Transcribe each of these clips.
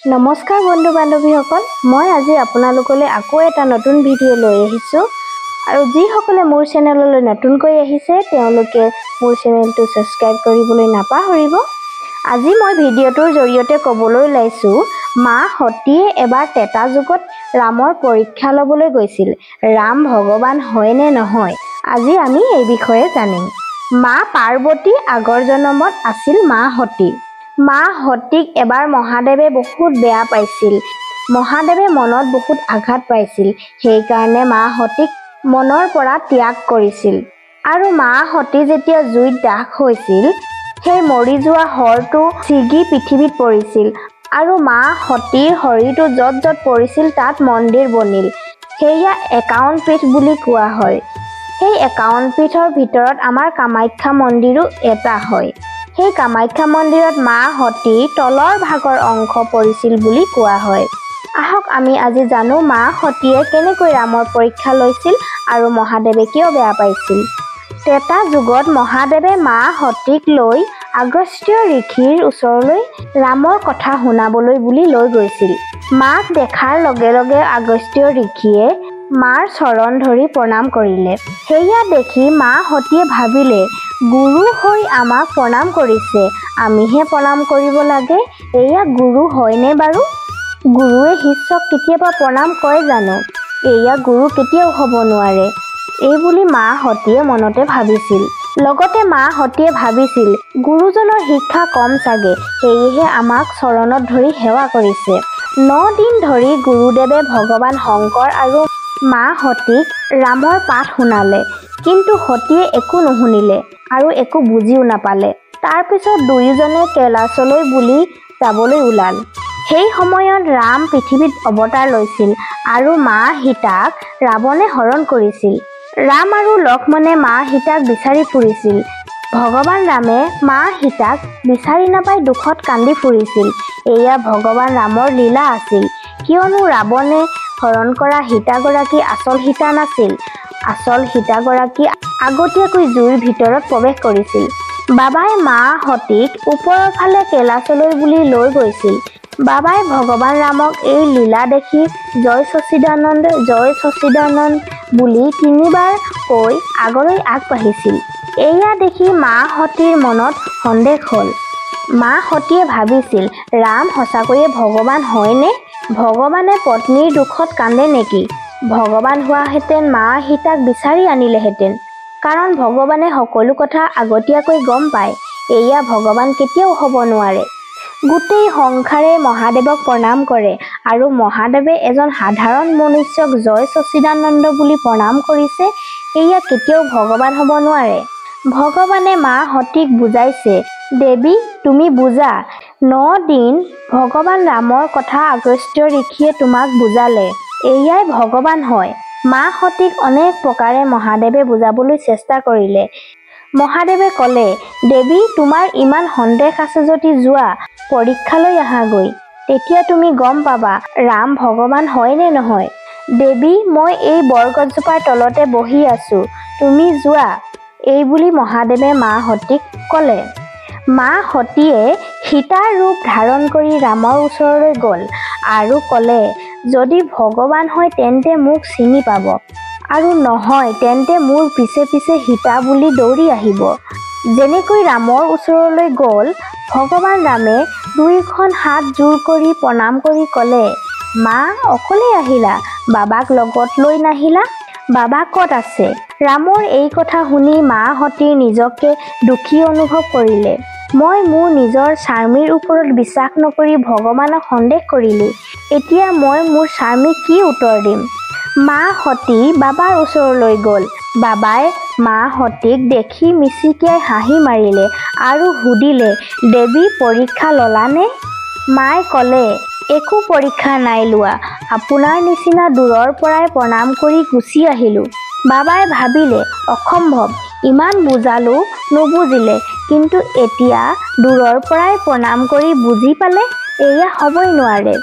নমস্কাৰ বন্ধু বান্ধৱীসকল, মই আজি আপোনালোকলৈ আকৌ এটা নতুন ভিডিঅ' লৈ আহিছোঁ। আৰু যিসকলে মোৰ চেনেললৈ নতুনকৈ আহিছে তেওঁলোকে মোৰ চেনেলটো ছাবস্ক্ৰাইব কৰিবলৈ নাপাহৰিব। আজি মই ভিডিঅ'টোৰ জৰিয়তে ক'বলৈ ওলাইছোঁ, মা সতীয়ে এবাৰ ত্ৰেতা যুগত ৰামৰ পৰীক্ষা ল'বলৈ গৈছিল। ৰাম ভগৱান হয় নে নহয়, আজি আমি এই বিষয়ে জানিম। মা পাৰ্বতী আগৰ জন্মত আছিল মা সতী। মা সতীক এবাৰ মহাদেৱে বহুত বেয়া পাইছিল। মহাদেৱে মনত বহুত আঘাত পাইছিল। সেইকাৰণে মা সতীক মনৰ পৰা ত্যাগ কৰিছিল। আৰু মা সতী যেতিয়া জুইত দাহ হৈছিল, সেই মৰি যোৱা শৰটো ছিগি পৃথিৱীত পৰিছিল। আৰু মা সতীৰ শৰীৰটো য'ত য'ত পৰিছিল তাত মন্দিৰ বনিল। সেয়া ৫১ পীঠ বুলি কোৱা হয়। সেই ৫১ পীঠৰ ভিতৰত আমাৰ কামাখ্যা মন্দিৰো এটা হয়। সেই কামাখ্যা মন্দিৰত মা সতীৰ তলৰ ভাগৰ অংশ পৰিছিল বুলি কোৱা হয়। আহক আমি আজি জানো মা সতীয়ে কেনেকৈ ৰামৰ পৰীক্ষা লৈছিল আৰু মহাদেৱে কিয় বেয়া পাইছিল। ত্ৰেতা যুগত মহাদেৱে মা সতীক লৈ আগস্ত্য ঋষিৰ ওচৰলৈ ৰামৰ কথা শুনাবলৈ বুলি লৈ গৈছিল। মাক দেখাৰ লগে লগে আগস্ত্য ঋষিয়ে মাৰ চৰণ ধৰি প্ৰণাম কৰিলে। সেয়া দেখি মা সতীয়ে ভাবিলে, গুৰু হৈ আমাক প্ৰণাম কৰিছে, আমিহে প্ৰণাম কৰিব লাগে। এয়া গুৰু হয়নে বাৰু? গুৰুৱে শিষ্যক কেতিয়াবা প্ৰণাম কৰে জানো? এয়া গুৰু কেতিয়াও হ'ব নোৱাৰে। এইবুলি মা সতীয়ে মনতে ভাবিছিল। লগতে মা সতীয়ে ভাবিছিল, গুৰুজনৰ শিক্ষা কম চাগে, সেয়েহে আমাক চৰণত ধৰি সেৱা কৰিছে। ৯ দিন ধৰি গুৰুদেৱে ভগৱান শংকৰ আৰু মা সতীক ৰামৰ পাঠ শুনালে। কিন্তু সতীয়ে একো নুশুনিলে আৰু একো বুজিও নাপালে। তাৰ পিছত দুয়োজনে কৈলাশলৈ বুলি যাবলৈ ওলাল। সেই সময়ত ৰাম পৃথিৱীত অৱতাৰ লৈছিল আৰু মা সীতাক ৰাৱণে হৰণ কৰিছিল। ৰাম আৰু লক্ষ্মণে মা সীতাক বিচাৰি ফুৰিছিল। ভগৱান ৰামে মা সীতাক বিচাৰি নাপাই দুখত কান্দি ফুৰিছিল। এয়া ভগৱান ৰামৰ লীলা আছিল। কিয়নো ৰাৱণে হৰণ কৰা সীতাগৰাকী আচল সীতা নাছিল। আচল সীতাগৰাকী আগতীয়াকৈ জুইৰ ভিতৰত প্ৰৱেশ কৰিছিল। বাবাই মা সতীক ওপৰৰ ফালে কৈলাশলৈ বুলি লৈ গৈছিল। বাবাই ভগৱান ৰামক এই লীলা দেখি জয় সচ্চিদানন্দ জয় সচ্চিদানন্দ বুলি ৩বাৰ কৈ আগলৈ আগবাঢ়িছিল। এয়া দেখি মা সতীৰ মনত সন্দেহ হ'ল। মা সতীয়ে ভাবিছিল, ৰাম সঁচাকৈয়ে ভগৱান হয়নে? ভগৱানে পত্নীৰ দুখত কান্দে নেকি? ভগৱান হোৱাহেঁতেন মা সীতাক বিচাৰি আনিলেহেঁতেন। কাৰণ ভগৱানে সকলো কথা আগতীয়াকৈ গম পায়। এয়া ভগৱান কেতিয়াও হ'ব নোৱাৰে। গোটেই সংসাৰে মহাদেৱক প্ৰণাম কৰে আৰু মহাদেৱে এজন সাধাৰণ মনুষ্যক জয় সচ্চিদানন্দ বুলি প্ৰণাম কৰিছে। এয়া কেতিয়াও ভগৱান হ'ব নোৱাৰে। ভগৱানে মা সতীক বুজাইছে, দেৱী তুমি বুজা। ৯ দিন ভগৱান ৰামৰ কথা আগস্ত্য ঋষিয়ে তোমাক বুজালে। এয়াই ভগৱান হয়। মা সতীক অনেক প্ৰকাৰে মহাদেৱে বুজাবলৈ চেষ্টা কৰিলে। মহাদেৱে ক'লে, দেৱী তোমাৰ ইমান সন্দেহ আছে যদি যোৱা পৰীক্ষালৈ আহাগৈ। তেতিয়া তুমি গম পাবা ৰাম ভগৱান হয় নে নহয়। দেৱী মই এই বৰগছজোপাৰ তলতে বহি আছোঁ, তুমি যোৱা। এইবুলি মহাদেৱে মা সতীক ক'লে। মা সতীয়ে সীতাৰ ৰূপ ধাৰণ কৰি ৰামৰ ওচৰলৈ গ'ল আৰু ক'লে, যদি ভগৱান হয় তেন্তে মোক চিনি পাব আৰু নহয় তেন্তে মোৰ পিছে পিছে সীতা বুলি দৌৰি আহিব। যেনেকৈ ৰামৰ ওচৰলৈ গ'ল, ভগৱান ৰামে ২খন হাত জোৰ কৰি প্ৰণাম কৰি ক'লে, মা অকলে আহিলা, বাবাক লগত লৈ নাহিলা? বাবা ক'ত আছে? ৰামৰ এই কথা শুনি মা সতীৰ নিজকে দুখী অনুভৱ কৰিলে। মই মোৰ নিজৰ স্বামীৰ ওপৰত বিশ্বাস নকৰি ভগৱানক সন্দেহ কৰিলোঁ। এতিয়া মই মোৰ স্বামীক কি উত্তৰ দিম? মা সতী বাবাৰ ওচৰলৈ গ'ল। বাবাই মা সতীক দেখি মিচিকিয়াই হাঁহি মাৰিলে আৰু সুধিলে, দেৱী পৰীক্ষা ল'লানে? মায়ে ক'লে, একো পৰীক্ষা নাই লোৱা, আপোনাৰ নিচিনা দূৰৰ পৰাই প্ৰণাম কৰি গুচি আহিলোঁ। বাবাই ভাবিলে, অসম্ভৱ, ইমান বুজালো নুবুজিলে, কিন্তু এতিয়া দূৰৰ পৰাই প্ৰণাম কৰি বুজি পালে, এয়া হ'বই নোৱাৰে।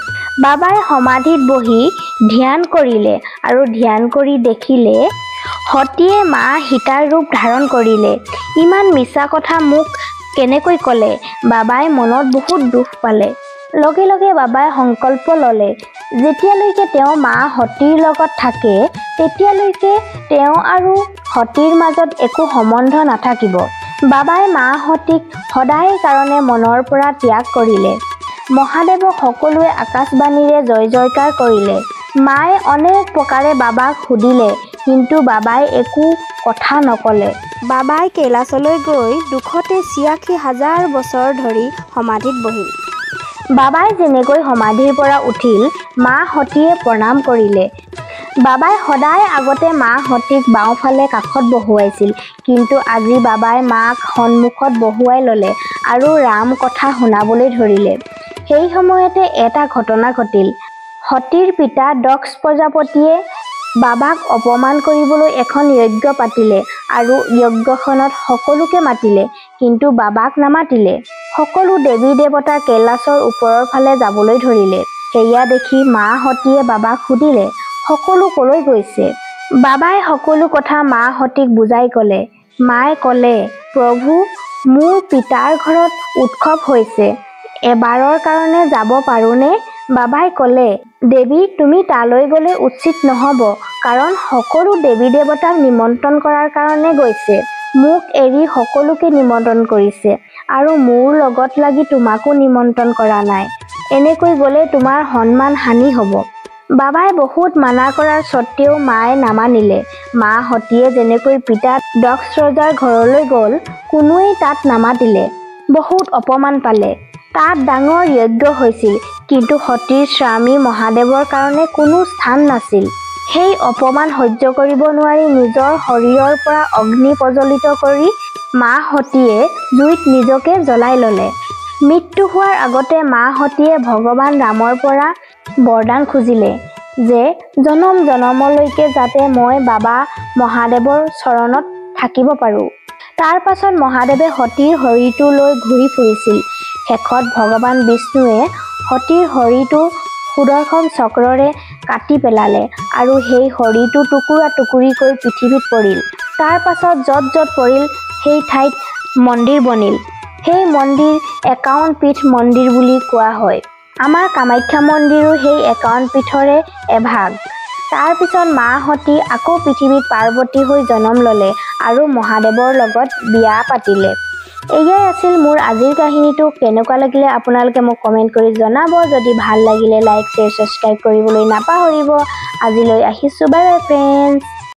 বাবাই সমাধিত বহি ধ্যান কৰিলে আৰু ধ্যান কৰি দেখিলে সতীয়ে মা সীতাৰ ৰূপ ধাৰণ কৰিলে। ইমান মিছা কথা মোক কেনেকৈ ক'লে? বাবাই মনত বহুত দুখ পালে। লগে লগে বাবাই সংকল্প ল'লে যেতিয়ালৈকে তেওঁ মা সতীৰ লগত থাকে তেতিয়ালৈকে তেওঁ আৰু সতীৰ মাজত একো সম্বন্ধ নাথাকিব। বাবাই মা সতীক সদায় কাৰণে মনৰ পৰা ত্যাগ কৰিলে। মহাদেৱক সকলোৱে আকাশবাণীৰে জয় জয়কাৰ কৰিলে। মায়ে অনেক প্ৰকাৰে বাবাক সুধিলে কিন্তু বাবাই একো কথা নকলে। বাবাই কৈলাশলৈ গৈ 283,000 বছৰ ধৰি সমাধিত বহিল। বাবাই যেনেকৈ সমাধিৰ পৰা উঠিল মা সতীয়ে প্ৰণাম কৰিলে। বাবাই সদায় আগতে মা সতীক বাওঁফালে কাষত বহুৱাইছিল কিন্তু আজি বাবাই মাক সন্মুখত বহুৱাই ল'লে আৰু ৰাম কথা শুনাবলৈ ধৰিলে। সেই সময়তে এটা ঘটনা ঘটিল। সতীৰ পিতা দক্ষ প্ৰজাপতিয়ে বাবাক অপমান কৰিবলৈ এখন যজ্ঞ পাতিলে আৰু যজ্ঞখনত সকলোকে মাতিলে কিন্তু বাবাক নামাতিলে। সকলো দেৱী দেৱতা কৈলাশৰ ওপৰৰ ফালে যাবলৈ ধৰিলে। সেয়া দেখি মা সতীয়ে বাবাক সুধিলে সকলো কলৈ গৈছে? বাবাই সকলো কথা মা সতীক বুজাই ক'লে। মায়ে ক'লে প্ৰভু মোৰ পিতাৰ ঘৰত উৎসৱ হৈছে এবাৰৰ কাৰণে যাব পাৰোনে? বাবাই ক'লে দেৱী তুমি তালৈ গ'লে উচিত নহ'ব কাৰণ সকলো দেৱী দেৱতাক নিমন্ত্ৰণ কৰাৰ কাৰণে গৈছে। মোক এৰি সকলোকে নিমন্ত্ৰণ কৰিছে আৰু মোৰ লগত লাগি তোমাকো নিমন্ত্ৰণ কৰা নাই। এনেকৈ গ'লে তোমাৰ সন্মান হানি হ'ব। বাবাই বহুত মানা কৰাৰ স্বত্তেও মায়ে নামানিলে। মা সতীয়ে যেনেকৈ পিতা দক্ষ ৰজাৰ ঘৰলৈ গ'ল কোনোৱেই তাত নামাতিলে। বহুত অপমান পালে। তাত ডাঙৰ যজ্ঞ হৈছিল কিন্তু সতীৰ স্বামী মহাদেৱৰ কাৰণে কোনো স্থান নাছিল। সেই অপমান সহ্য কৰিব নোৱাৰি নিজৰ শৰীৰৰ পৰা অগ্নি প্ৰজ্বলিত কৰি মা সতীয়ে জুইত নিজকে জ্বলাই ল'লে। মৃত্যু হোৱাৰ আগতে মা সতীয়ে ভগৱান ৰামৰ পৰা বৰদান খুজিলে যে জনম জনমলৈকে যাতে মই বাবা মহাদেৱৰ চৰণত থাকিব পাৰোঁ। তাৰ পাছত মহাদেৱে সতীৰ শৰীৰটো লৈ ঘূৰি ফুৰিছিল। শেষত ভগৱান বিষ্ণুৱে সতীৰ শৰীৰটো সুদৰ্শন চক্ৰৰে কাটি পেলালে আৰু সেই শৰীৰটো টুকুৰা টুকুৰিকৈ পৃথিৱীত পৰিল। তাৰ পাছত য'ত য'ত পৰিল সেই ঠাইত মন্দিৰ বনিল। সেই মন্দিৰ 51 পীঠ মন্দিৰ বুলি কোৱা হয়। আমাৰ কামাখ্যা মন্দিৰো সেই 51 পীঠৰে এভাগ। তাৰ পিছত মা সতী আকৌ পৃথিৱীত পাৰ্বতী হৈ জন্ম ল'লে আৰু মহাদেৱৰ লগত বিয়া পাতিলে। এয়াই আছিল মোৰ আজিৰ কাহিনীটো। কেনেকুৱা লাগিলে আপোনালোকে মোক কমেণ্ট কৰি জনাব। যদি ভাল লাগিলে লাইক শ্বেয়াৰ ছাবস্ক্ৰাইব কৰিবলৈ নাপাহৰিব। আজিলৈ আহিছোঁ, বাই বাই ফ্ৰেণ্ডছ।